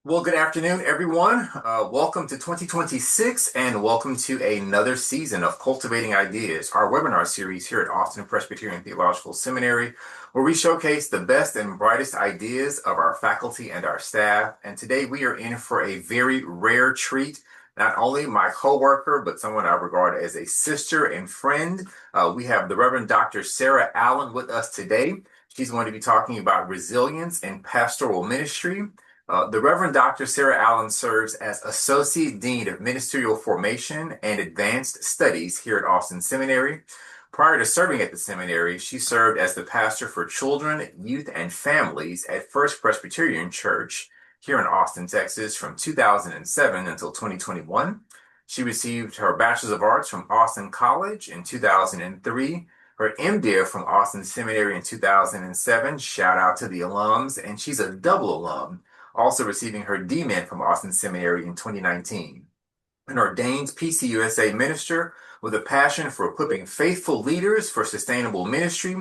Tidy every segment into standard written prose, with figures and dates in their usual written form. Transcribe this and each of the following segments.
Well, good afternoon, everyone. Welcome to 2026 and welcome to another season of Cultivating Ideas, our webinar series here at Austin Presbyterian Theological Seminary, where we showcase the best and brightest ideas of our faculty and our staff. And today we are in for a very rare treat. Not only my coworker, but someone I regard as a sister and friend. We have the Reverend Dr. Sarah Allen with us today. She's going to be talking about resilience and pastoral ministry. The Reverend Dr. Sarah Allen serves as Associate Dean of Ministerial Formation and Advanced Studies here at Austin Seminary. Prior to serving at the seminary, she served as the pastor for children, youth, and families at First Presbyterian Church here in Austin, Texas from 2007 until 2021. She received her Bachelor's of Arts from Austin College in 2003, her MDiv from Austin Seminary in 2007. Shout out to the alums, and she's a double alum, also receiving her DMin from Austin Seminary in 2019. An ordained PCUSA minister with a passion for equipping faithful leaders for sustainable ministry,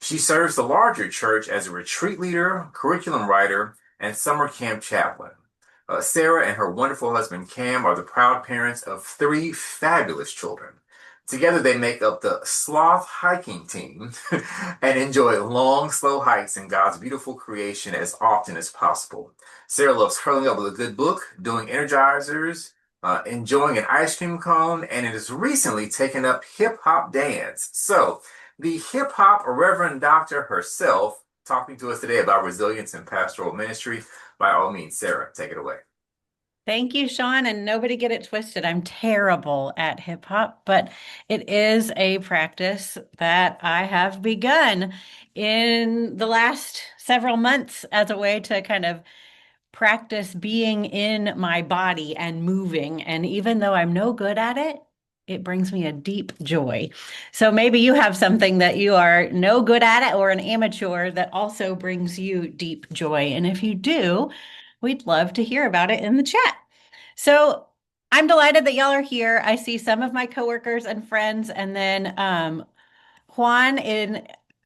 she serves the larger church as a retreat leader, curriculum writer, and summer camp chaplain. Sarah and her wonderful husband Cam are the proud parents of three fabulous children. Together, they make up the sloth hiking team and enjoy long, slow hikes in God's beautiful creation as often as possible. Sarah loves curling up with a good book, doing energizers, enjoying an ice cream cone, and it has recently taken up hip hop dance. So, the hip hop Reverend Doctor herself talking to us today about resilience and pastoral ministry. By all means, Sarah, take it away. Thank you, Sean. And nobody get it twisted. I'm terrible at hip hop, but it is a practice that I have begun in the last several months as a way to kind of practice being in my body and moving. And even though I'm no good at it, it brings me a deep joy. So maybe you have something that you are no good at it or an amateur that also brings you deep joy. And if you do, we'd love to hear about it in the chat. So I'm delighted that y'all are here. I see some of my coworkers and friends, and then Juan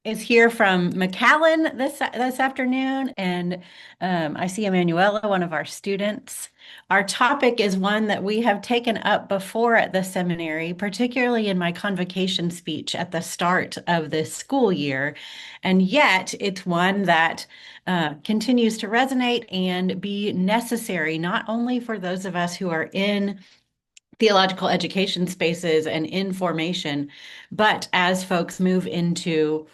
is here from McAllen this afternoon, and I see Emanuela, one of our students. Our topic is one that we have taken up before at the seminary, particularly in my convocation speech at the start of this school year, and yet it's one that continues to resonate and be necessary not only for those of us who are in theological education spaces and in formation, but as folks move into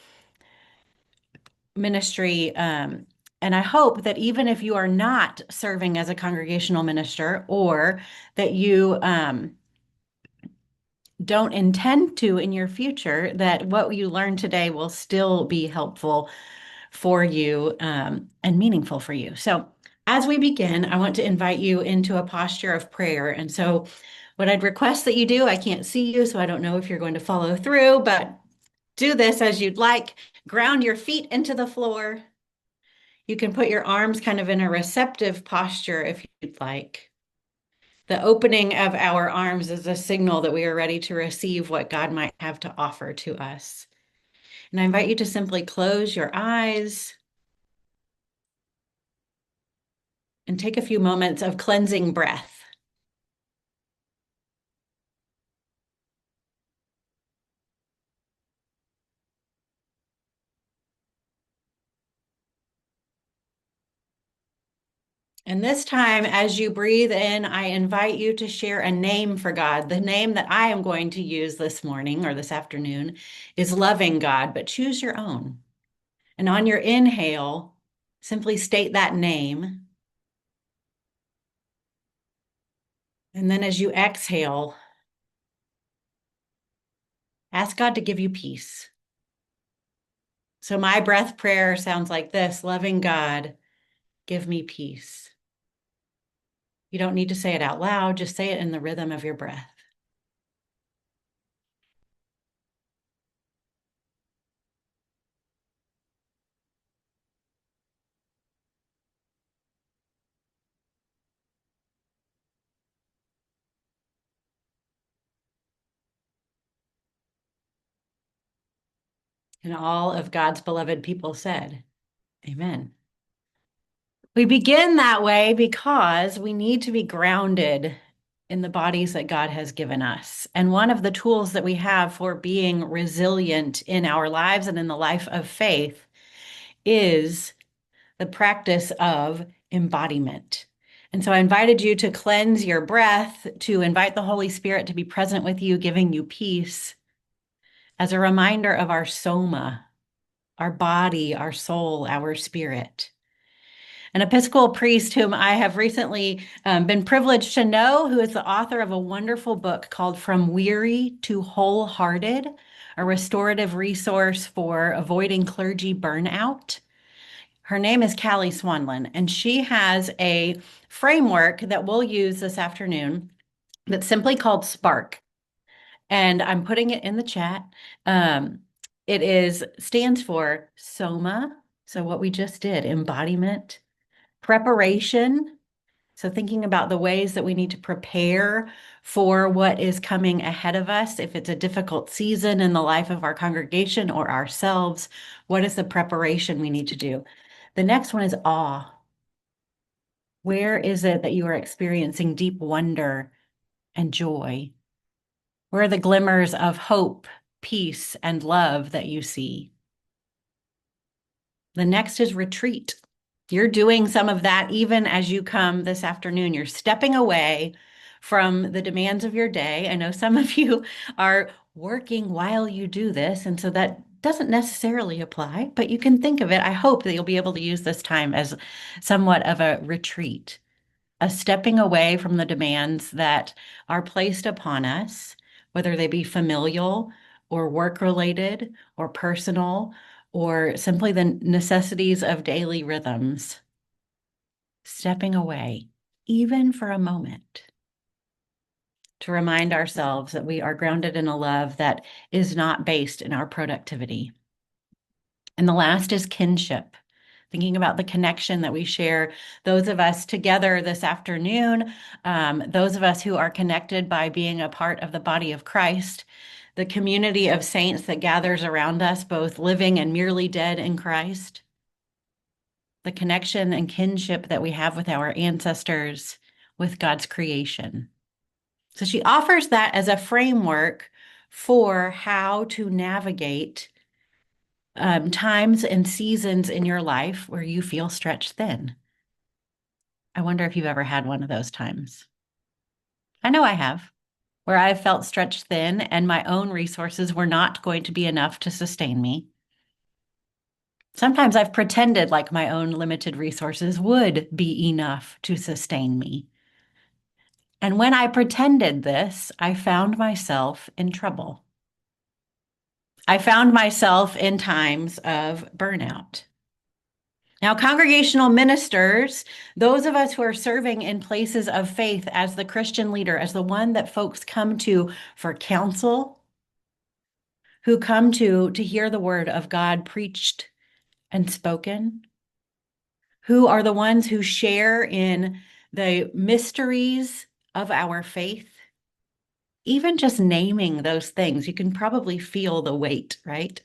ministry, and I hope that even if you are not serving as a congregational minister or that you don't intend to in your future, that what you learn today will still be helpful for you and meaningful for you. So, as we begin, I want to invite you into a posture of prayer. And so, what I'd request that you do, I can't see you, so I don't know if you're going to follow through, but do this as you'd like. Ground your feet into the floor. You can put your arms kind of in a receptive posture if you'd like. The opening of our arms is a signal that we are ready to receive what God might have to offer to us. And I invite you to simply close your eyes and take a few moments of cleansing breath. And this time, as you breathe in, I invite you to share a name for God. The name that I am going to use this morning or this afternoon is loving God, but choose your own. And on your inhale, simply state that name. And then as you exhale, ask God to give you peace. So my breath prayer sounds like this: loving God, give me peace. You don't need to say it out loud, just say it in the rhythm of your breath. And all of God's beloved people said, Amen. We begin that way because we need to be grounded in the bodies that God has given us. And one of the tools that we have for being resilient in our lives and in the life of faith is the practice of embodiment. And so I invited you to cleanse your breath, to invite the Holy Spirit to be present with you, giving you peace as a reminder of our soma, our body, our soul, our spirit. An Episcopal priest whom I have recently been privileged to know, who is the author of a wonderful book called From Weary to Wholehearted, a restorative resource for avoiding clergy burnout. Her name is Callie Swanlin, and she has a framework that we'll use this afternoon that's simply called Spark. And I'm putting it in the chat. Um, it is stands for Soma, so what we just did, embodiment, preparation. So thinking about the ways that we need to prepare for what is coming ahead of us. If it's a difficult season in the life of our congregation or ourselves, what is the preparation we need to do? The next one is awe. Where is it that you are experiencing deep wonder and joy? Where are the glimmers of hope, peace, and love that you see? The next is retreat. You're doing some of that even as you come this afternoon. You're stepping away from the demands of your day. I know some of you are working while you do this, and so that doesn't necessarily apply, but you can think of it. I hope that you'll be able to use this time as somewhat of a retreat, a stepping away from the demands that are placed upon us, whether they be familial or work related or personal or simply the necessities of daily rhythms. Stepping away, even for a moment, to remind ourselves that we are grounded in a love that is not based in our productivity. And the last is kinship, thinking about the connection that we share, those of us together this afternoon, those of us who are connected by being a part of the body of Christ, the community of saints that gathers around us, both living and merely dead in Christ, the connection and kinship that we have with our ancestors, with God's creation. So she offers that as a framework for how to navigate times and seasons in your life where you feel stretched thin. I wonder if you've ever had one of those times. I know I have, where I felt stretched thin and my own resources were not going to be enough to sustain me. Sometimes I've pretended like my own limited resources would be enough to sustain me. And when I pretended this, I found myself in trouble. I found myself in times of burnout. Now, congregational ministers, those of us who are serving in places of faith as the Christian leader, as the one that folks come to for counsel, who come to hear the word of God preached and spoken, who are the ones who share in the mysteries of our faith. Even just naming those things, you can probably feel the weight, right?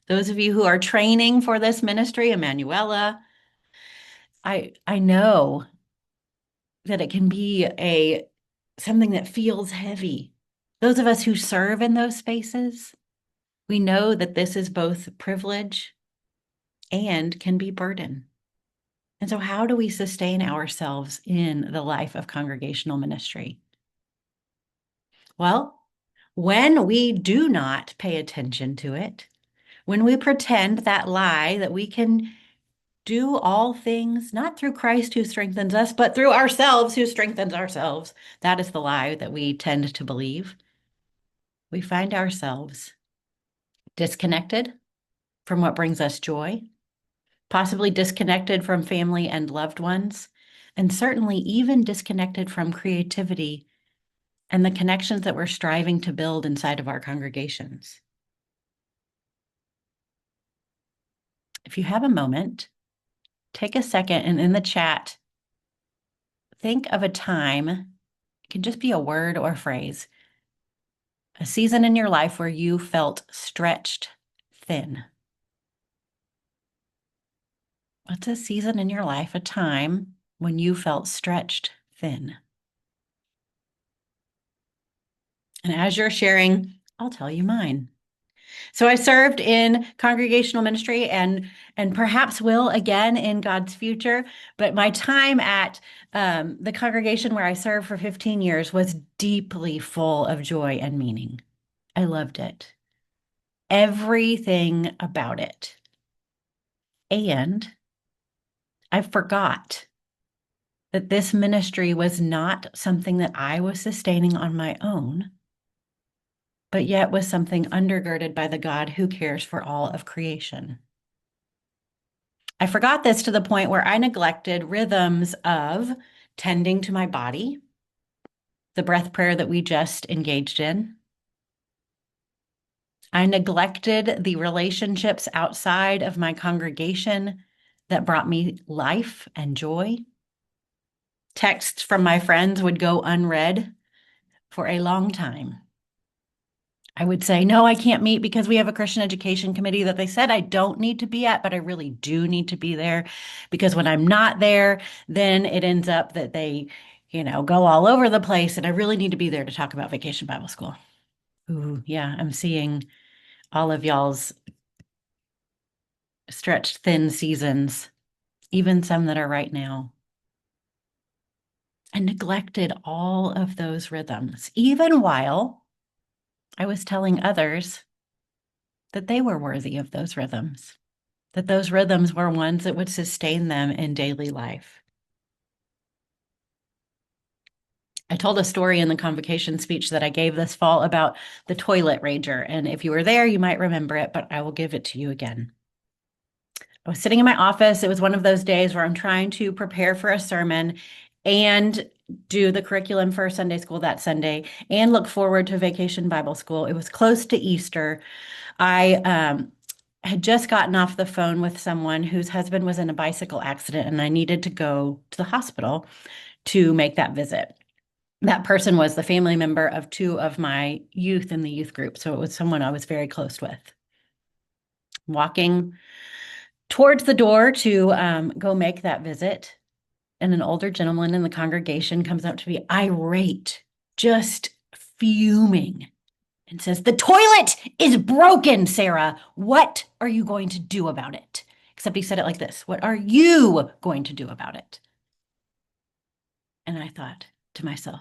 Those of you who are training for this ministry, Emanuela, I know that it can be a something that feels heavy. Those of us who serve in those spaces, we know that this is both privilege and can be burden. And so how do we sustain ourselves in the life of congregational ministry? Well, when we do not pay attention to it, when we pretend that lie that we can do all things not through Christ who strengthens us, but through ourselves who strengthens ourselves, that is the lie that we tend to believe. We find ourselves disconnected from what brings us joy, possibly disconnected from family and loved ones, and certainly even disconnected from creativity and the connections that we're striving to build inside of our congregations. If you have a moment, take a second and in the chat, think of a time, it can just be a word or a phrase, a season in your life where you felt stretched thin. What's a season in your life, a time when you felt stretched thin? And as you're sharing, I'll tell you mine. So I served in congregational ministry and perhaps will again in God's future. But my time at the congregation where I served for 15 years was deeply full of joy and meaning. I loved it. Everything about it. And I forgot that this ministry was not something that I was sustaining on my own, but yet was something undergirded by the God who cares for all of creation. I forgot this to the point where I neglected rhythms of tending to my body, the breath prayer that we just engaged in. I neglected the relationships outside of my congregation that brought me life and joy. Texts from my friends would go unread for a long time. I would say, no, I can't meet because we have a Christian education committee that they said I don't need to be at, but I really do need to be there because when I'm not there, then it ends up that they, go all over the place. And I really need to be there to talk about Vacation Bible School. Ooh, yeah, I'm seeing all of y'all's stretched thin seasons, even some that are right now. I neglected all of those rhythms, even while I was telling others that they were worthy of those rhythms, that those rhythms were ones that would sustain them in daily life. I told a story in the convocation speech that I gave this fall about the toilet rager. And if you were there, you might remember it, but I will give it to you again. I was sitting in my office. It was one of those days where I'm trying to prepare for a sermon and do the curriculum for Sunday school that Sunday and look forward to Vacation Bible School. It was close to Easter. I had just gotten off the phone with someone whose husband was in a bicycle accident, and I needed to go to the hospital to make that visit. That person was the family member of two of my youth in the youth group, so it was someone I was very close with. Walking towards the door to go make that visit, and an older gentleman in the congregation comes up to me, irate, just fuming, and says, "The toilet is broken, Sarah. What are you going to do about it?" Except he said it like this: "What are you going to do about it?" And I thought to myself,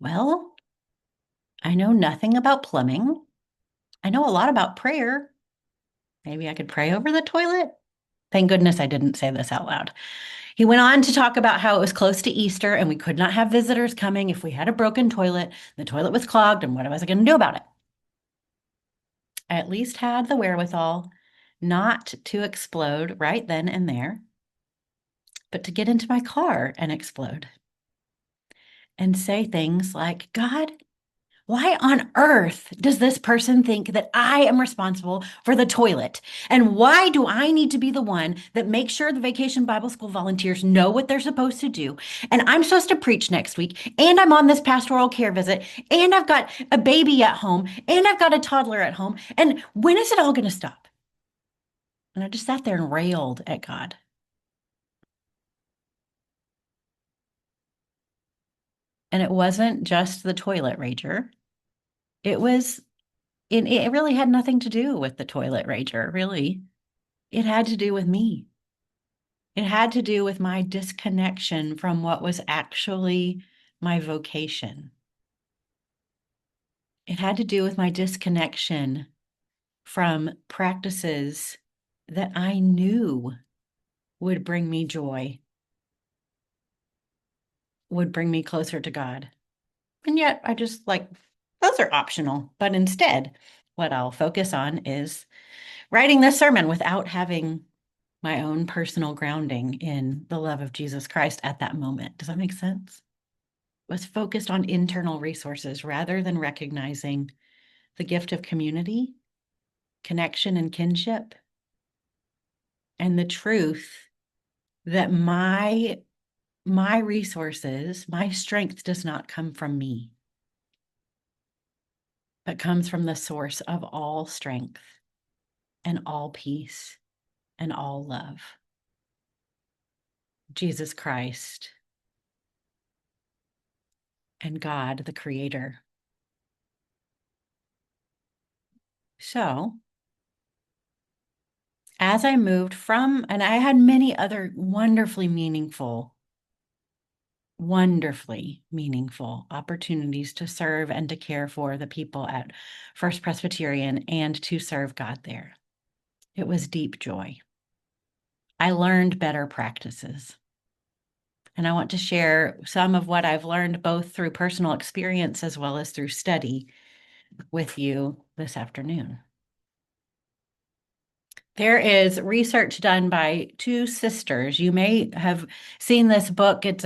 well, I know nothing about plumbing. I know a lot about prayer. Maybe I could pray over the toilet. Thank goodness I didn't say this out loud. He went on to talk about how it was close to Easter and we could not have visitors coming if we had a broken toilet. The toilet was clogged, and what was I going to do about it? I at least had the wherewithal not to explode right then and there, but to get into my car and explode and say things like, "God, why on earth does this person think that I am responsible for the toilet? And why do I need to be the one that makes sure the Vacation Bible School volunteers know what they're supposed to do? And I'm supposed to preach next week, and I'm on this pastoral care visit, and I've got a baby at home, and I've got a toddler at home. And when is it all going to stop?" And I just sat there and railed at God. And it wasn't just the toilet rager. It was, it really had nothing to do with the toilet rager, really. It had to do with me. It had to do with my disconnection from what was actually my vocation. It had to do with my disconnection from practices that I knew would bring me joy, would bring me closer to God. And yet I just those are optional. But instead, what I'll focus on is writing this sermon without having my own personal grounding in the love of Jesus Christ at that moment. Does that make sense? Was focused on internal resources rather than recognizing the gift of community, connection, and kinship, and the truth that my resources, my strength does not come from me, but comes from the source of all strength and all peace and all love. Jesus Christ and God, the Creator. So, as I moved from, and I had many other wonderfully meaningful opportunities to serve and to care for the people at First Presbyterian and to serve God there. It was deep joy. I learned better practices. And I want to share some of what I've learned both through personal experience as well as through study with you this afternoon. There is research done by two sisters. You may have seen this book. It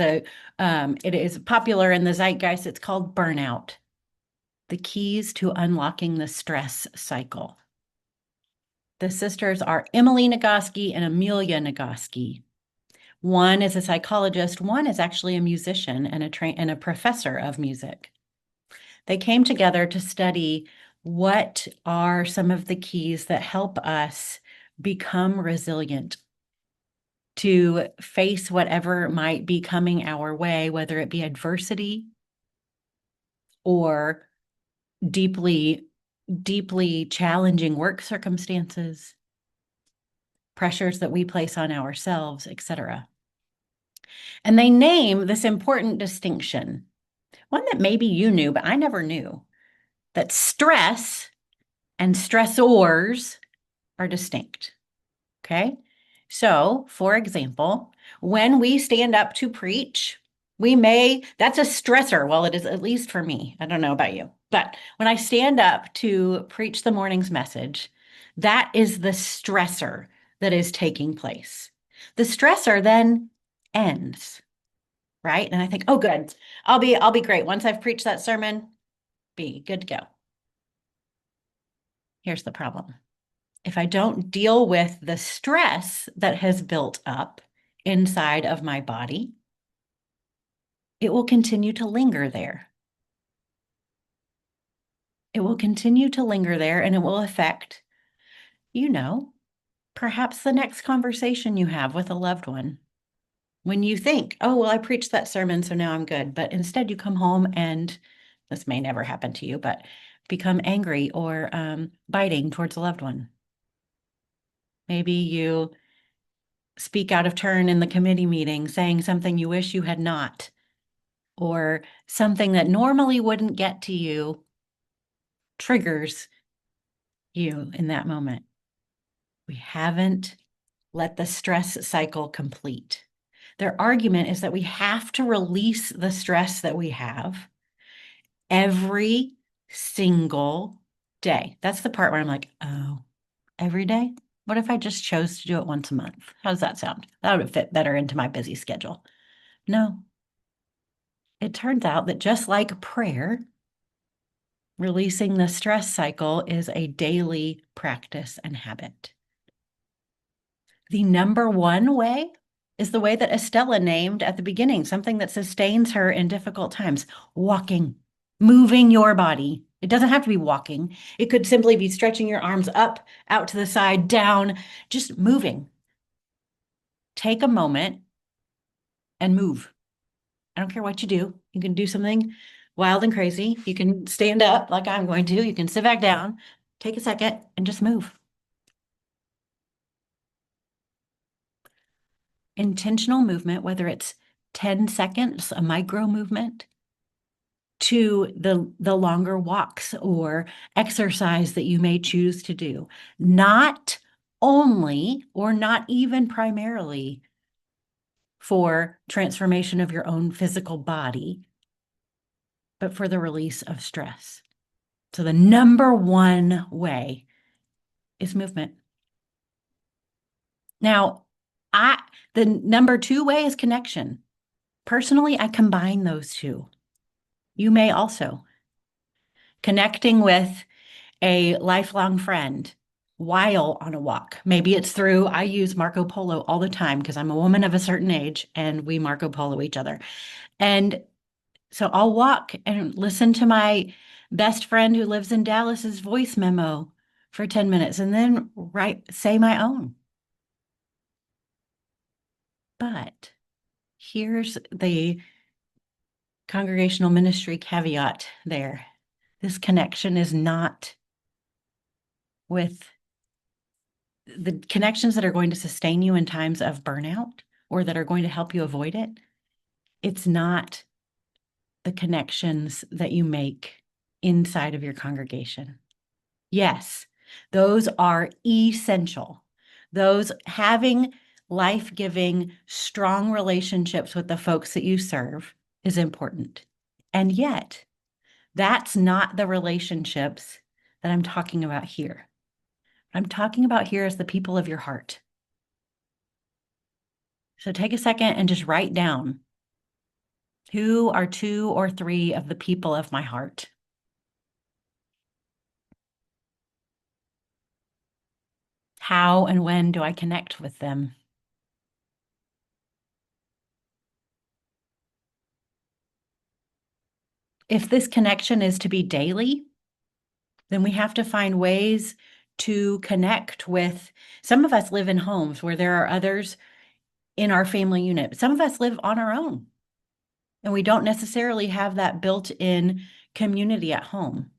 is popular in the zeitgeist. It's called Burnout: The Keys to Unlocking the Stress Cycle. The sisters are Emily Nagoski and Amelia Nagoski. One is a psychologist. One is actually a musician and a professor of music. They came together to study what are some of the keys that help us become resilient to face whatever might be coming our way, whether it be adversity or deeply, deeply challenging work circumstances, pressures that we place on ourselves, etc. And they name this important distinction, one that maybe you knew, but I never knew, that stress and stressors are distinct. Okay. So, for example, when we stand up to preach, that's a stressor. Well, it is, at least for me. I don't know about you, but when I stand up to preach the morning's message, that is the stressor that is taking place. The stressor then ends, right? And I think, oh, good. I'll be great. Once I've preached that sermon, be good to go. Here's the problem. If I don't deal with the stress that has built up inside of my body, it will continue to linger there. It will continue to linger there and it will affect, perhaps the next conversation you have with a loved one. When you think, oh, well, I preached that sermon, so now I'm good. But instead you come home and this may never happen to you, but become angry or biting towards a loved one. Maybe you speak out of turn in the committee meeting, saying something you wish you had not, or something that normally wouldn't get to you triggers you in that moment. We haven't let the stress cycle complete. Their argument is that we have to release the stress that we have every single day. That's the part where I'm like, oh, every day? What if I just chose to do it once a month? How does that sound? That would fit better into my busy schedule. No. It turns out that just like prayer, releasing the stress cycle is a daily practice and habit. The number one way is the way that Estella named at the beginning, something that sustains her in difficult times: walking, moving your body. It doesn't have to be walking. It could simply be stretching your arms up, out to the side, down, just moving. Take a moment and move. I don't care what you do. You can do something wild and crazy. You can stand up like I'm going to. You can sit back down, take a second, and just move. Intentional movement, whether it's 10 seconds, a micro movement, to the longer walks or exercise that you may choose to do. Not only or not even primarily for transformation of your own physical body, but for the release of stress. So the number one way is movement. Now, the number two way is connection. Personally, I combine those two. You may also. Connecting with a lifelong friend while on a walk. Maybe it's through, I use Marco Polo all the time because I'm a woman of a certain age and we Marco Polo each other. And so I'll walk and listen to my best friend who lives in Dallas's voice memo for 10 minutes and then say my own. But here's the congregational ministry caveat there. This connection is not with the connections that are going to sustain you in times of burnout or that are going to help you avoid it. It's not the connections that you make inside of your congregation. Yes, those are essential. Those having life-giving, strong relationships with the folks that you serve is important. And yet, that's not the relationships that I'm talking about here. What I'm talking about here is the people of your heart. So take a second and just write down, who are 2 or 3 of the people of my heart? How and when do I connect with them? If this connection is to be daily, then we have to find ways to connect with. Some of us live in homes where there are others in our family unit. Some of us live on our own, and we don't necessarily have that built-in community at home.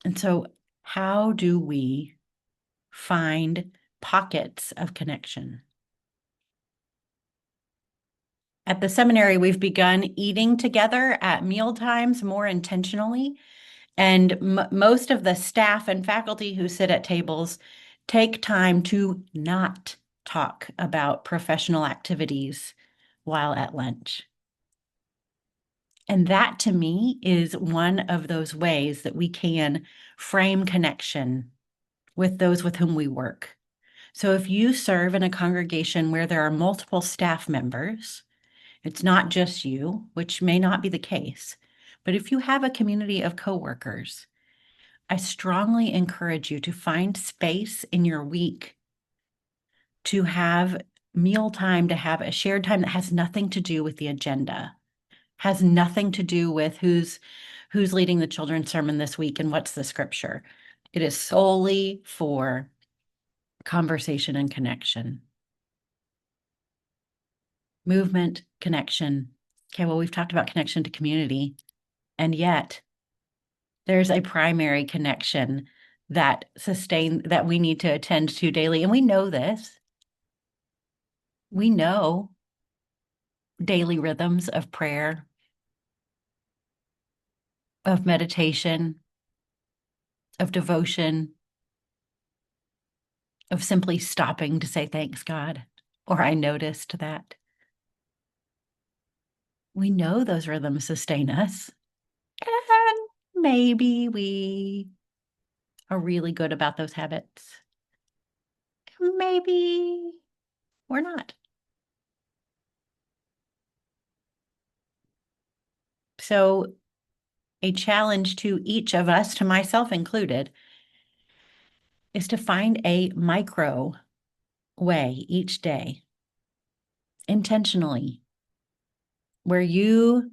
And so, how do we find pockets of connection? At the seminary, we've begun eating together at meal times more intentionally. And most of the staff and faculty who sit at tables take time to not talk about professional activities while at lunch. And that to me is one of those ways that we can frame connection with those with whom we work. So if you serve in a congregation where there are multiple staff members, it's not just you, which may not be the case, but if you have a community of coworkers, I strongly encourage you to find space in your week to have meal time, to have a shared time that has nothing to do with the agenda, has nothing to do with who's leading the children's sermon this week and what's the scripture. It is solely for conversation and connection. Movement, connection. Okay, well, we've talked about connection to community, and yet there's a primary connection that we need to attend to daily. And we know this. We know daily rhythms of prayer, of meditation, of devotion, of simply stopping to say, thanks, God, or I noticed that. We know those rhythms sustain us. And maybe we are really good about those habits. Maybe we're not. So, a challenge to each of us, to myself included, is to find a micro way each day, intentionally, where you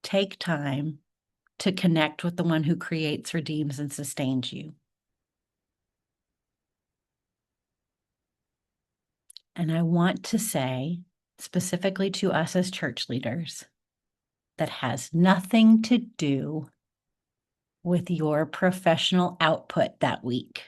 take time to connect with the one who creates, redeems, and sustains you. And I want to say, specifically to us as church leaders, that has nothing to do with your professional output that week.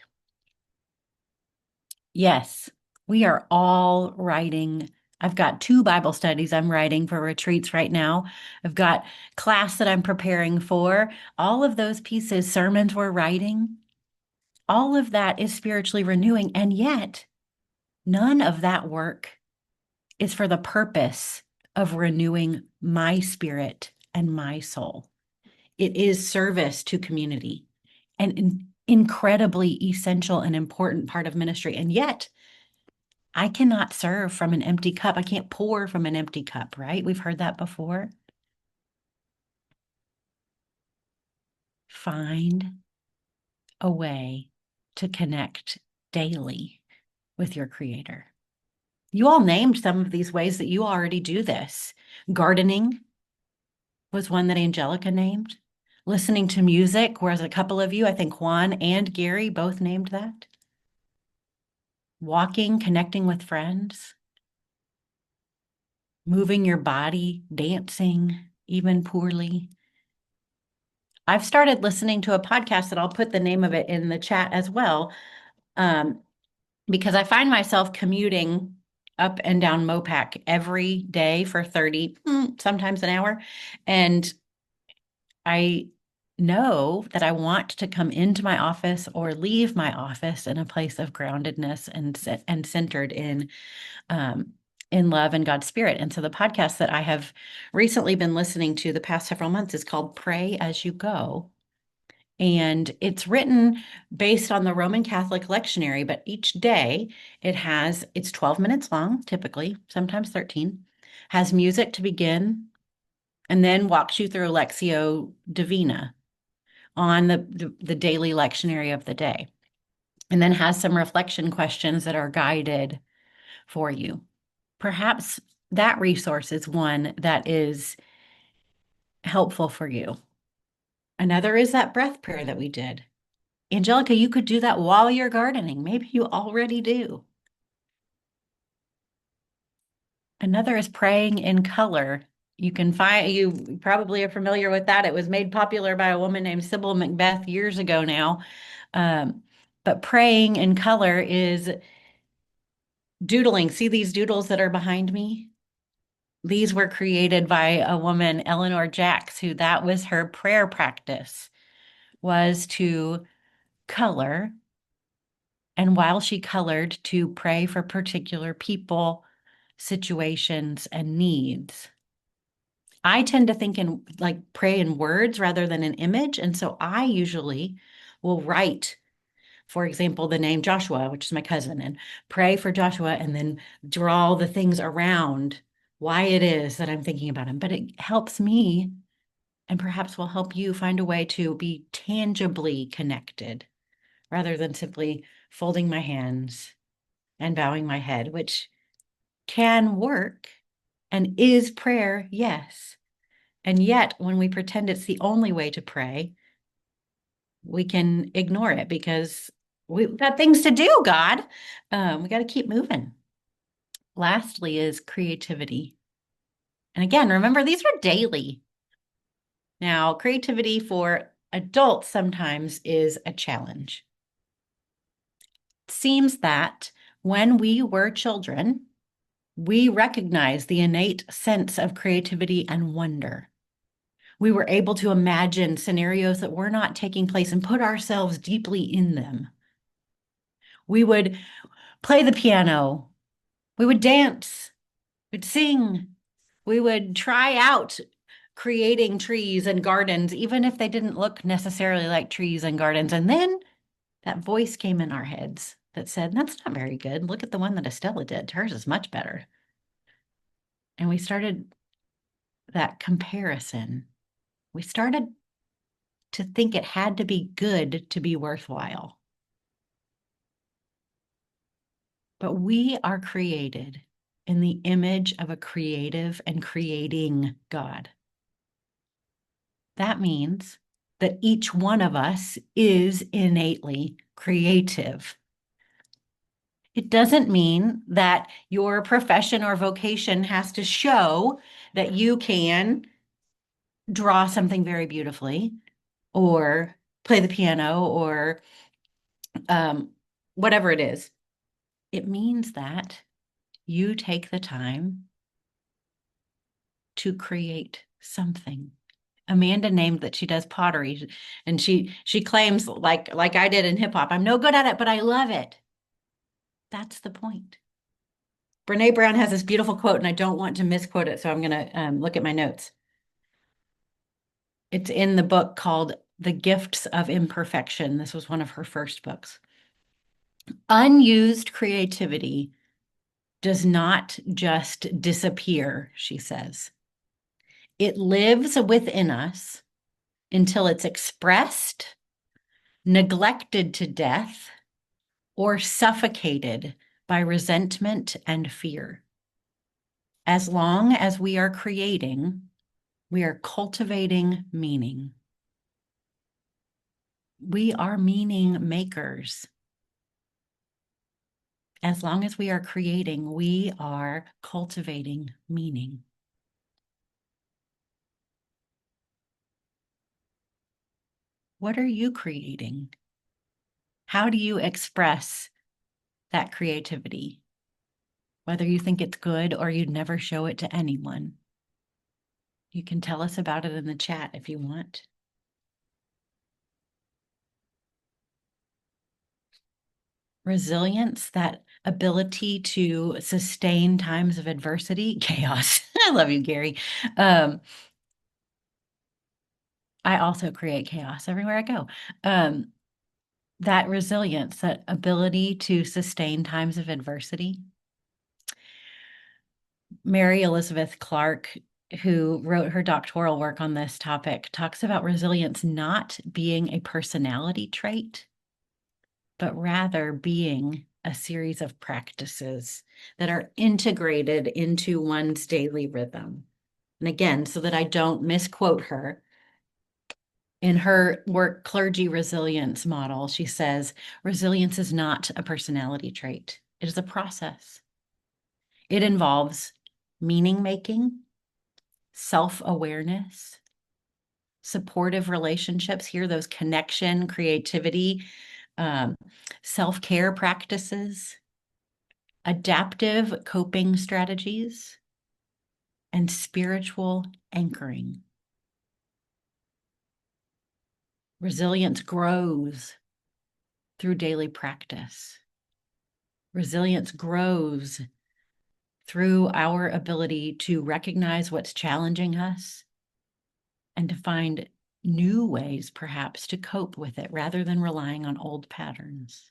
Yes, we are all writing. I've got 2 Bible studies I'm writing for retreats right now. I've got class that I'm preparing for. All of those pieces, sermons we're writing, all of that is spiritually renewing. And yet, none of that work is for the purpose of renewing my spirit and my soul. It is service to community, an incredibly essential and important part of ministry. And yet, I cannot serve from an empty cup. I can't pour from an empty cup, right? We've heard that before. Find a way to connect daily with your Creator. You all named some of these ways that you already do this. Gardening was one that Angelica named. Listening to music, whereas a couple of you, I think Juan and Gary, both named that. walking, connecting with friends, moving your body, dancing, even poorly. I've started listening to a podcast that I'll put the name of it in the chat as well, um, because I find myself commuting up and down Mopac every day for 30, sometimes an hour. And I know that I want to come into my office or leave my office in a place of groundedness and centered in love and God's spirit. And so the podcast that I have recently been listening to the past several months is called Pray as You Go. And it's written based on the Roman Catholic lectionary, but each day it's 12 minutes long, typically, sometimes 13, has music to begin, and then walks you through Lectio Divina on the daily lectionary of the day, and then has some reflection questions that are guided for you. Perhaps that resource is one that is helpful for you. Another is that breath prayer that we did. Angelica, you could do that while you're gardening. Maybe you already do. Another is praying in color. You probably are familiar with that. It was made popular by a woman named Sybil Macbeth years ago now. Um, but praying in color is doodling. See these doodles that are behind me? These were created by a woman, Eleanor Jacks, who that was her prayer practice, was to color. And while she colored, to pray for particular people, situations, and needs. I tend to think in like pray in words rather than an image. And so I usually will write, for example, the name Joshua, which is my cousin, and pray for Joshua and then draw the things around why it is that I'm thinking about him. But it helps me and perhaps will help you find a way to be tangibly connected rather than simply folding my hands and bowing my head, which can work and is prayer, yes. And yet, when we pretend it's the only way to pray, we can ignore it because we've got things to do, God. We got to keep moving. Lastly, is creativity. And again, remember, these are daily. Now, creativity for adults sometimes is a challenge. It seems that when we were children, we recognized the innate sense of creativity and wonder. We were able to imagine scenarios that were not taking place and put ourselves deeply in them. We would play the piano. We would dance. We'd sing. We would try out creating trees and gardens, even if they didn't look necessarily like trees and gardens. And then that voice came in our heads that said, that's not very good. Look at the one that Estella did. Hers is much better. And we started that comparison. We started to think it had to be good to be worthwhile. But we are created in the image of a creative and creating God. That means that each one of us is innately creative. It doesn't mean that your profession or vocation has to show that you can draw something very beautifully or play the piano or whatever it is. It means that you take the time to create something. Amanda named that she does pottery, and she claims like I did in hip hop, I'm no good at it, but I love it. That's the point. Brene Brown has this beautiful quote, and I don't want to misquote it, so I'm going to look at my notes. It's in the book called The Gifts of Imperfection. This was one of her first books. Unused creativity does not just disappear, she says. It lives within us until it's expressed, neglected to death, or suffocated by resentment and fear. As long as we are creating, we are cultivating meaning. We are meaning makers. As long as we are creating, we are cultivating meaning. What are you creating? How do you express that creativity? Whether you think it's good or you'd never show it to anyone. You can tell us about it in the chat if you want. Resilience, that ability to sustain times of adversity, chaos. I love you, Gary. Um, I also create chaos everywhere I go. That resilience, that ability to sustain times of adversity. Mary Elizabeth Clark, who wrote her doctoral work on this topic, talks about resilience not being a personality trait, but rather being a series of practices that are integrated into one's daily rhythm. And again, so that I don't misquote her, in her work, Clergy Resilience Model, she says, resilience is not a personality trait. It is a process. It involves meaning making, self-awareness, supportive relationships, here, those connection, creativity, um, self-care practices, adaptive coping strategies, and spiritual anchoring. Resilience grows through daily practice. Resilience grows through our ability to recognize what's challenging us and to find new ways, perhaps, to cope with it rather than relying on old patterns.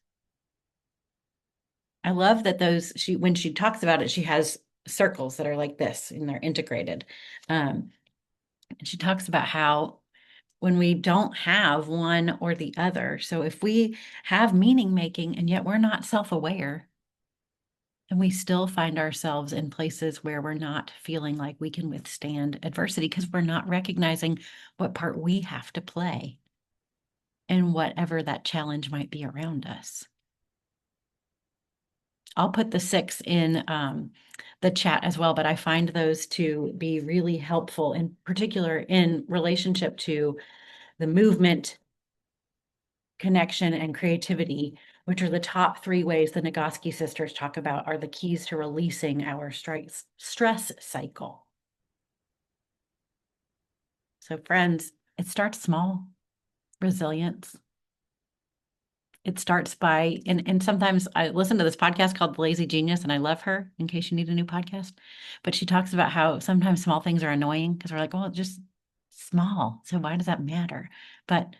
I love that when she talks about it, she has circles that are like this and they're integrated. And she talks about how when we don't have one or the other, so if we have meaning making and yet we're not self-aware, and we still find ourselves in places where we're not feeling like we can withstand adversity because we're not recognizing what part we have to play in whatever that challenge might be around us. I'll put the 6 in the chat as well, but I find those to be really helpful, in particular in relationship to the movement, connection, and creativity, which are the top 3 ways the Nagoski sisters talk about are the keys to releasing our stress cycle. So friends, it starts small, resilience. It starts by, and sometimes I listen to this podcast called The Lazy Genius, and I love her in case you need a new podcast. But she talks about how sometimes small things are annoying because we're like, well, it's just small. So why does that matter? But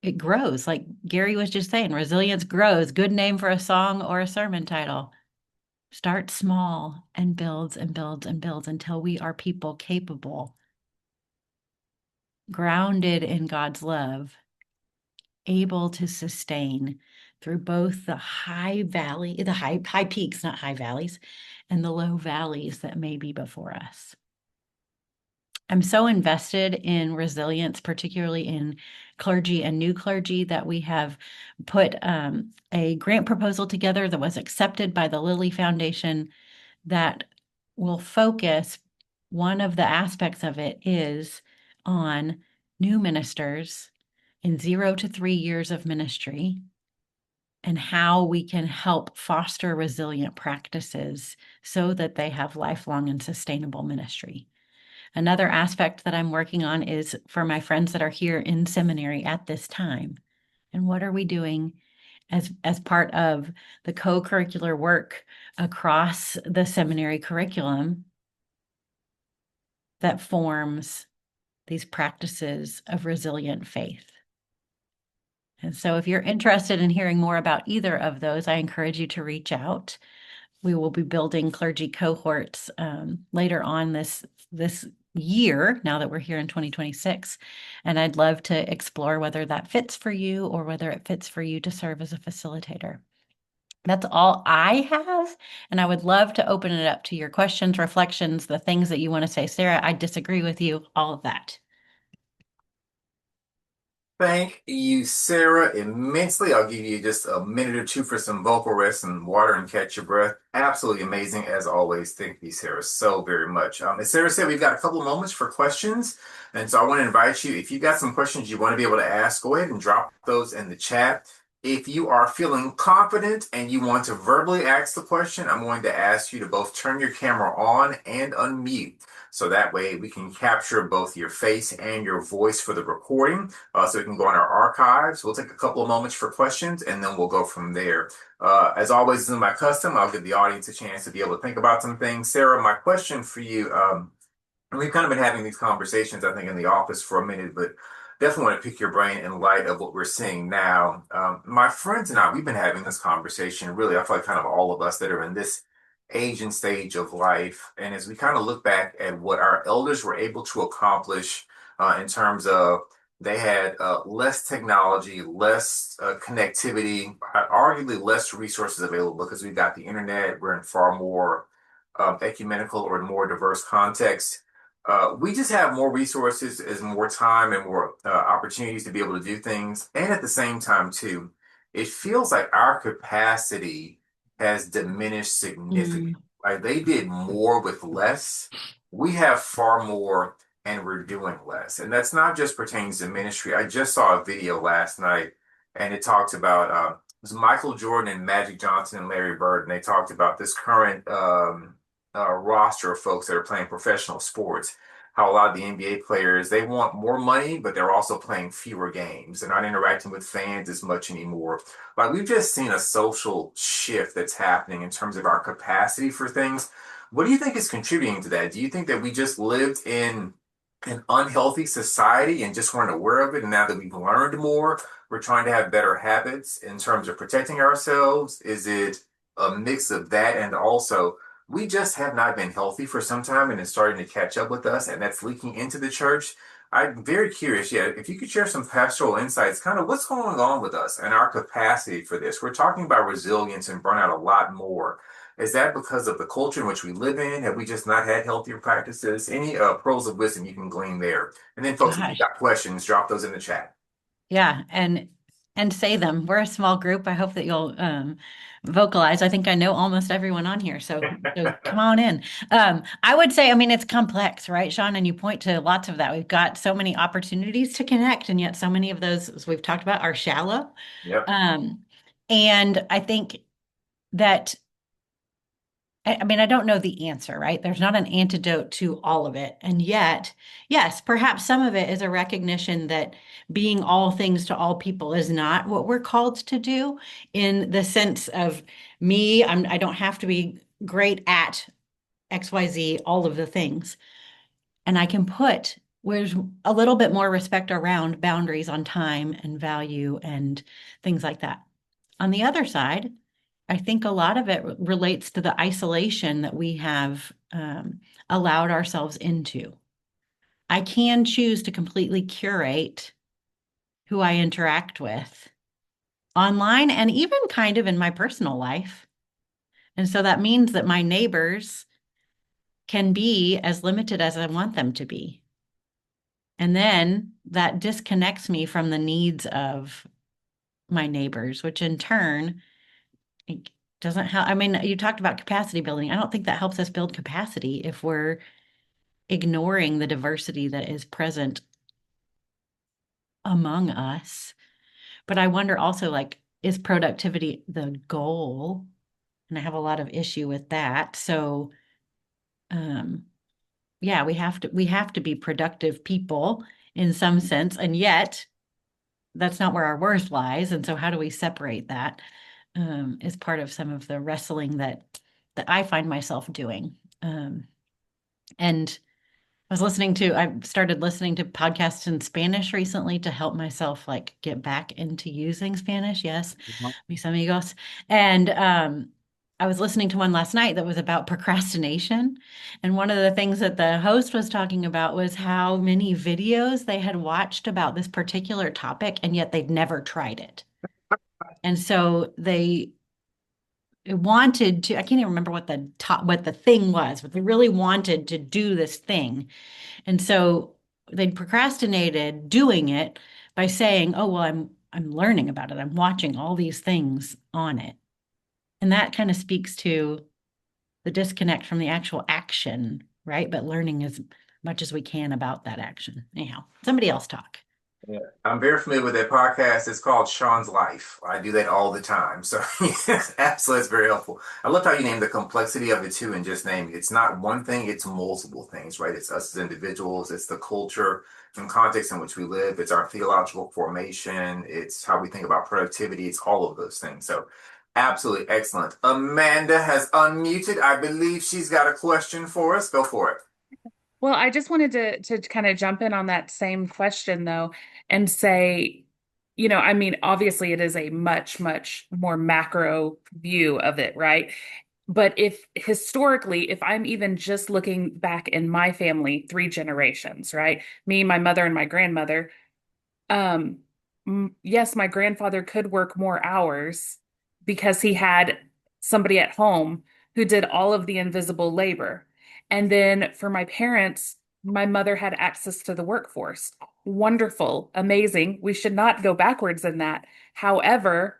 it grows. Like Gary was just saying, resilience grows. Good name for a song or a sermon title. Start small and builds and builds and builds until we are people capable, grounded in God's love, able to sustain through both the high peaks, not high valleys, and the low valleys that may be before us. I'm so invested in resilience, particularly in clergy and new clergy, that we have put a grant proposal together that was accepted by the Lilly Foundation that will focus. One of the aspects of it is on new ministers in 0 to 3 years of ministry and how we can help foster resilient practices so that they have lifelong and sustainable ministry. Another aspect that I'm working on is for my friends that are here in seminary at this time. And what are we doing as part of the co-curricular work across the seminary curriculum that forms these practices of resilient faith? And so if you're interested in hearing more about either of those, I encourage you to reach out. We will be building clergy cohorts later on this year, now that we're here in 2026. And I'd love to explore whether that fits for you or whether it fits for you to serve as a facilitator. That's all I have. And I would love to open it up to your questions, reflections, the things that you want to say. Sarah, I disagree with you, all of that. Thank you, Sarah, immensely. I'll give you just a minute or two for some vocal rest and water and catch your breath. Absolutely amazing, as always. Thank you, Sarah, so very much. As Sarah said, we've got a couple of moments for questions. And so I want to invite you, if you've got some questions you want to be able to ask, go ahead and drop those in the chat. If you are feeling confident and you want to verbally ask the question, I'm going to ask you to both turn your camera on and unmute. So that way we can capture both your face and your voice for the recording. So it can go in our archives. We'll take a couple of moments for questions and then we'll go from there. As always, in my custom, I'll give the audience a chance to be able to think about some things. Sarah, my question for you, and we've kind of been having these conversations, I think, in the office for a minute, but definitely want to pick your brain in light of what we're seeing now. My friends and I, we've been having this conversation, really, I feel like kind of all of us that are in this age and stage of life. And as we kind of look back at what our elders were able to accomplish in terms of they had less technology, less connectivity, arguably less resources available because we've got the internet, we're in far more ecumenical or more diverse contexts. We just have more resources, as more time and more opportunities to be able to do things. And at the same time, too, it feels like our capacity has diminished significantly. Mm, Like they did more with less. We have far more and we're doing less. And that's not just pertains to ministry. I just saw a video last night and it talked about it was Michael Jordan and Magic Johnson and Larry Bird, and they talked about this current roster of folks that are playing professional sports. How a lot of the NBA players, they want more money, but they're also playing fewer games. They're not interacting with fans as much anymore. Like we've just seen a social shift that's happening in terms of our capacity for things. What do you think is contributing to that? Do you think that we just lived in an unhealthy society and just weren't aware of it? And now that we've learned more, we're trying to have better habits in terms of protecting ourselves? Is it a mix of that and also we just have not been healthy for some time and it's starting to catch up with us and that's leaking into the church? I'm very curious, yeah, if you could share some pastoral insights, kind of what's going on with us and our capacity for this. We're talking about resilience and burnout a lot more. Is that because of the culture in which we live in? Have we just not had healthier practices? Any pearls of wisdom you can glean there? And then, folks, if you gosh. got questions, drop those in the chat. Yeah, and say them. We're a small group. I hope that you'll vocalize. I think I know almost everyone on here, so come on in. I would say, I mean, it's complex, right, Sean? And you point to lots of that. We've got so many opportunities to connect, and yet so many of those, as we've talked about, are shallow. Yep. Um, and I think that I mean, I don't know the answer, right? There's not an antidote to all of it. And yet, yes, perhaps some of it is a recognition that being all things to all people is not what we're called to do in the sense of me, I don't have to be great at XYZ, all of the things. And I can put where's a little bit more respect around boundaries on time and value and things like that. On the other side, I think a lot of it relates to the isolation that we have allowed ourselves into. I can choose to completely curate who I interact with online and even kind of in my personal life. And so that means that my neighbors can be as limited as I want them to be. And then that disconnects me from the needs of my neighbors, which in turn it doesn't help. I mean, you talked about capacity building. I don't think that helps us build capacity if we're ignoring the diversity that is present among us. But I wonder also, like, is productivity the goal? And I have a lot of issue with that. So, um, yeah, we have to be productive people in some sense, and yet that's not where our worth lies. And so how do we separate that? Is part of some of the wrestling that I find myself doing. And I started listening to podcasts in Spanish recently to help myself like get back into using Spanish. Yes, mis amigos. And I was listening to one last night that was about procrastination. And one of the things that the host was talking about was how many videos they had watched about this particular topic, and yet they'd never tried it. And so they wanted to, I can't even remember what the thing was, but they really wanted to do this thing. And so they procrastinated doing it, by saying, oh, well, I'm learning about it. I'm watching all these things on it. And that kind of speaks to the disconnect from the actual action, right? But learning as much as we can about that action. Anyhow, somebody else talk. Yeah. I'm very familiar with that podcast. It's called Sean's Life. I do that all the time. So yes, absolutely, it's very helpful. I love how you name the complexity of it too, and just name it. It's not one thing, it's multiple things, right? It's us as individuals, it's the culture and context in which we live, it's our theological formation, it's how we think about productivity, it's all of those things. So absolutely excellent. Amanda has unmuted. I believe she's got a question for us. Go for it. Well, I just wanted to kind of jump in on that same question though and say, I mean, obviously it is a much, much more macro view of it, right? But if historically, if I'm even just looking back in my family, 3 generations, right? Me, my mother, and my grandmother, um, yes, my grandfather could work more hours because he had somebody at home who did all of the invisible labor. And then for my parents, my mother had access to the workforce. Wonderful, amazing. We should not go backwards in that. However,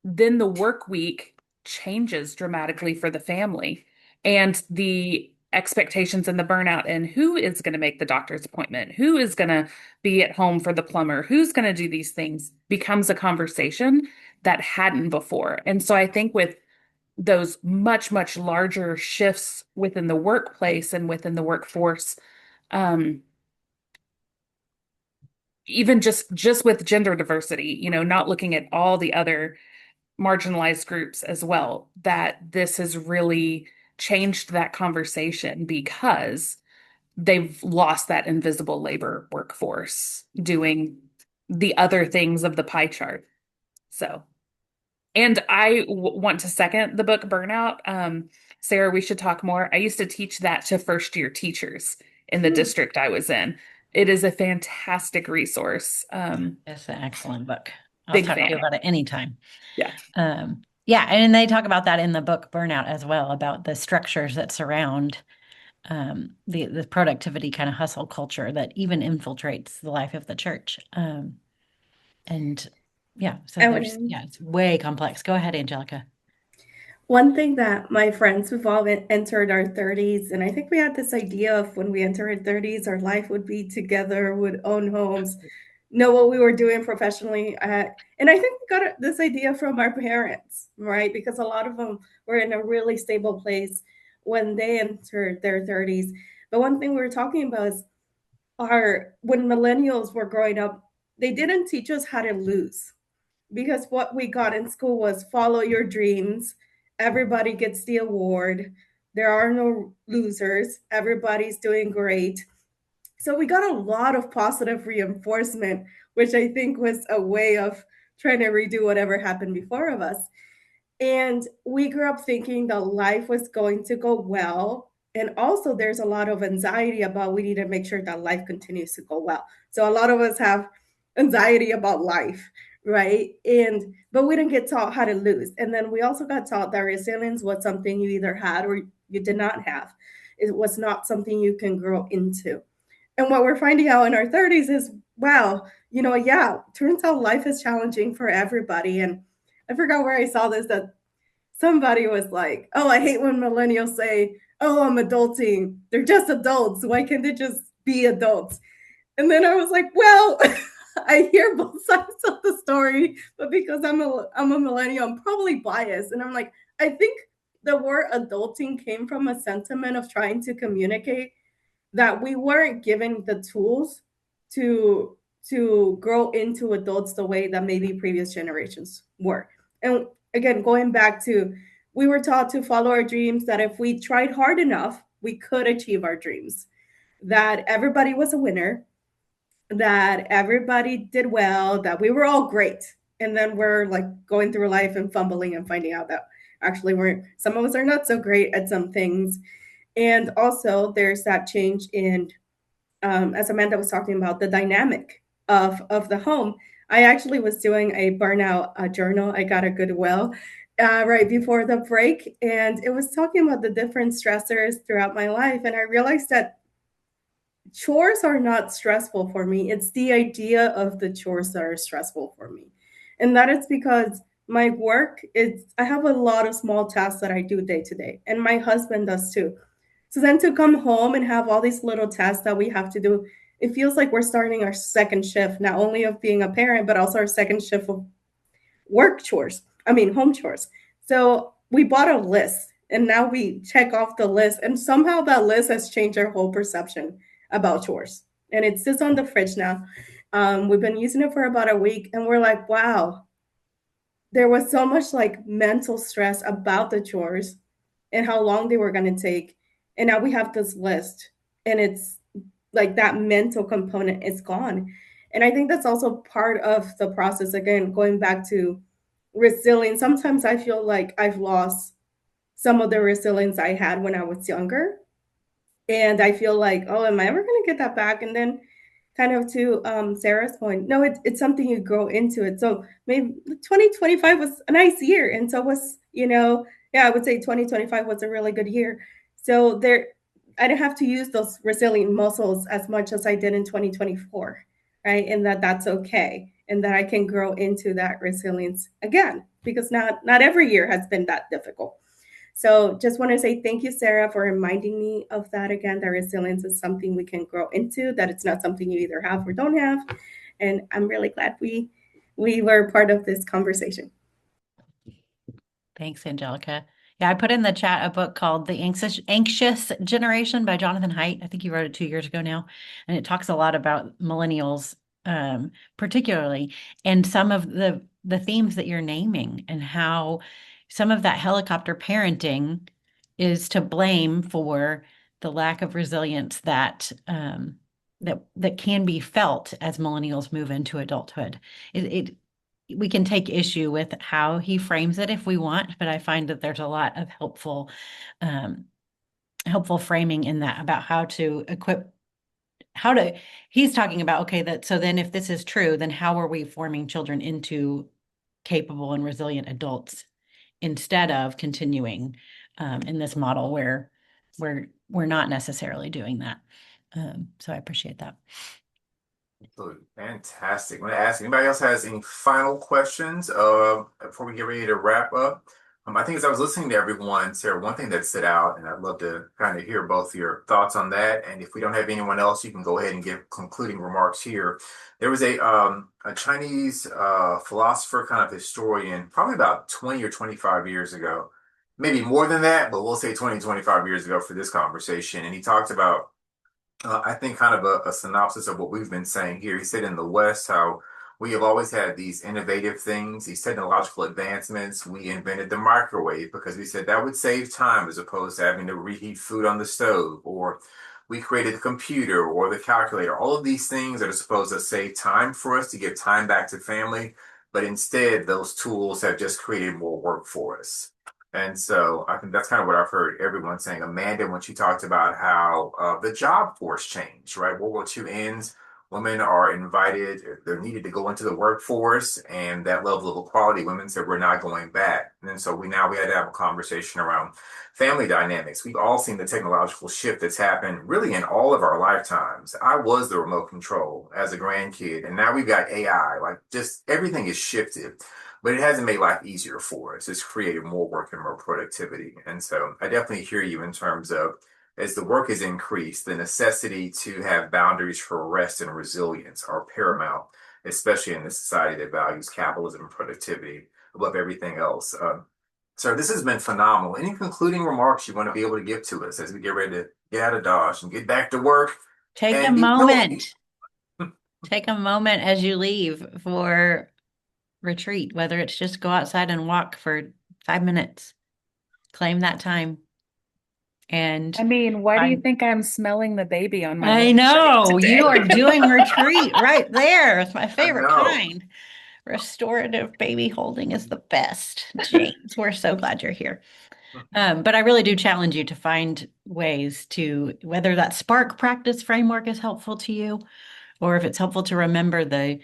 then the work week changes dramatically for the family and the expectations and the burnout and who is going to make the doctor's appointment, who is going to be at home for the plumber, who's going to do these things becomes a conversation that hadn't before. And so I think with those much, much larger shifts within the workplace and within the workforce, um, even just with gender diversity, not looking at all the other marginalized groups as well, that this has really changed that conversation because they've lost that invisible labor workforce doing the other things of the pie chart. So, and I want to second the book Burnout. Sarah, we should talk more. I used to teach that to first year teachers in the district I was in. It is a fantastic resource. It's an excellent book. I'll Big talk to you fan. about it anytime. Yeah. Yeah, and they talk about that in the book Burnout as well, about the structures that surround the productivity kind of hustle culture that even infiltrates the life of the church. And yeah, so there's And yeah, it's way complex. Go ahead, Angelica. one thing that my friends who've all entered our 30s, and I think we had this idea of when we enter our 30s, our life would be together, would own homes, know what we were doing professionally. And I think we got this idea from our parents, right? Because a lot of them were in a really stable place when they entered their 30s. But one thing we were talking about is when millennials were growing up, they didn't teach us how to lose because what we got in school was follow your dreams. Everybody gets the award. There are no losers. Everybody's doing great. So we got a lot of positive reinforcement, which I think was a way of trying to redo whatever happened before of us. And we grew up thinking that life was going to go well. And also, there's a lot of anxiety about we need to make sure that life continues to go well. So, a lot of us have anxiety about life, right? But we didn't get taught how to lose. And then we also got taught that resilience was something you either had or you did not have. It was not something you can grow into. And what we're finding out in our 30s is, wow, yeah, turns out life is challenging for everybody. And I forgot where I saw this that somebody was like, oh, I hate when millennials say, oh, I'm adulting. They're just adults. Why can't they just be adults? And then I was like, well, I hear both sides of the story, but because I'm a millennial, I'm probably biased. And I'm like, I think the word adulting came from a sentiment of trying to communicate that we weren't given the tools to grow into adults the way that maybe previous generations were. And again, going back to we were taught to follow our dreams, that if we tried hard enough, we could achieve our dreams, that everybody was a winner, that everybody did well, that we were all great. And then we're like going through life and fumbling and finding out that actually some of us are not so great at some things. And also, there's that change in, as Amanda was talking about, the dynamic of the home. I actually was doing a burnout journal. I got a Goodwill right before the break, and it was talking about the different stressors throughout my life. And I realized that chores are not stressful for me. It's the idea of the chores that are stressful for me. And that is because my work is, I have a lot of small tasks that I do day to day, and my husband does too. So then to come home and have all these little tasks that we have to do, it feels like we're starting our second shift, not only of being a parent, but also our second shift of work chores. I mean, home chores. So we bought a list and now we check off the list. And somehow that list has changed our whole perception about chores. And it sits on the fridge now. We've been using it for about a week and we're like, wow, there was so much like mental stress about the chores and how long they were going to take. And now we have this list and it's like that mental component is gone. And I think that's also part of the process. Again, going back to resilience, sometimes I feel like I've lost some of the resilience I had when I was younger. And I feel like, oh, am I ever going to get that back? And then kind of to Sarah's point, no, it's something you grow into it. So maybe 2025 was a nice year. And so was, yeah, I would say 2025 was a really good year. So there, I didn't have to use those resilient muscles as much as I did in 2024, right? And that's okay. And that I can grow into that resilience again, because not every year has been that difficult. So just want to say thank you, Sarah, for reminding me of that again. That resilience is something we can grow into, that it's not something you either have or don't have. And I'm really glad we were part of this conversation. Thanks, Angelica. Yeah, I put in the chat a book called The Anxious Generation by Jonathan Haidt. I think he wrote it 2 years ago now. And it talks a lot about millennials, particularly, and some of the themes that you're naming and how some of that helicopter parenting is to blame for the lack of resilience that can be felt as millennials move into adulthood. We can take issue with how he frames it if we want, but I find that there's a lot of helpful framing in that about how to equip, he's talking about, okay, so then if this is true, then how are we forming children into capable and resilient adults instead of continuing in this model where we're not necessarily doing that. So I appreciate that. Absolutely. Fantastic. I'm going to ask anybody else has any final questions before we get ready to wrap up. I think as I was listening to everyone, Sarah, one thing that stood out, and I'd love to kind of hear both your thoughts on that. And if we don't have anyone else, you can go ahead and give concluding remarks here. There was a Chinese philosopher, kind of historian, probably about 20 or 25 years ago, maybe more than that, but we'll say 20, 25 years ago for this conversation. And he talked about I think kind of a synopsis of what we've been saying here. He said in the West how we have always had these innovative things, these technological advancements. We invented the microwave because we said that would save time as opposed to having to reheat food on the stove, or we created the computer or the calculator. All of these things that are supposed to save time for us to give time back to family, but instead those tools have just created more work for us. And so I think that's kind of what I've heard everyone saying. Amanda, when she talked about how the job force changed, right? World War II ends, women are invited, they're needed to go into the workforce, and that level of equality, women said we're not going back. And so we had to have a conversation around family dynamics. We've all seen the technological shift that's happened really in all of our lifetimes. I was the remote control as a grandkid, and now we've got AI. Like just everything is shifted, but it hasn't made life easier for us. It's created more work and more productivity. And so I definitely hear you in terms of as the work has increased, the necessity to have boundaries for rest and resilience are paramount, especially in a society that values capitalism and productivity above everything else. So this has been phenomenal. Any concluding remarks you want to be able to give to us as we get ready to get out of Dodge and get back to work? Take a moment. Take a moment as you leave for retreat, whether it's just go outside and walk for 5 minutes. Claim that time. And I mean, why do you think I'm smelling the baby on my I know today? you are doing retreat right there. It's my favorite kind. Restorative baby holding is the best. James, we're so glad you're here. But I really do challenge you to find ways to, whether that spark practice framework is helpful to you, or if it's helpful to remember the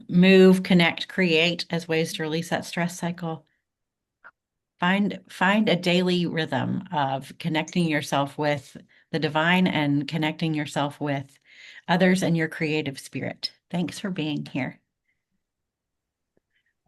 move, connect, create as ways to release that stress cycle. Find a daily rhythm of connecting yourself with the divine and connecting yourself with others and your creative spirit. Thanks for being here.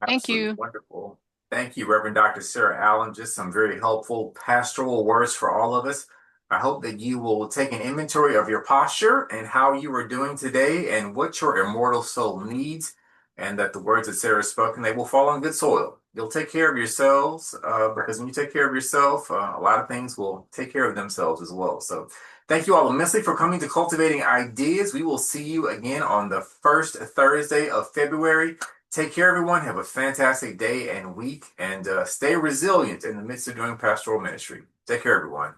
Thank Absolutely you. wonderful. Thank you, Reverend Dr. Sarah Allen. Just some very helpful pastoral words for all of us. I hope that you will take an inventory of your posture and how you are doing today and what your immortal soul needs, and that the words that Sarah has spoken, they will fall on good soil. You'll take care of yourselves because when you take care of yourself, a lot of things will take care of themselves as well. So thank you all immensely for coming to Cultivating Ideas. We will see you again on the first Thursday of February. Take care, everyone. Have a fantastic day and week, and stay resilient in the midst of doing pastoral ministry. Take care, everyone.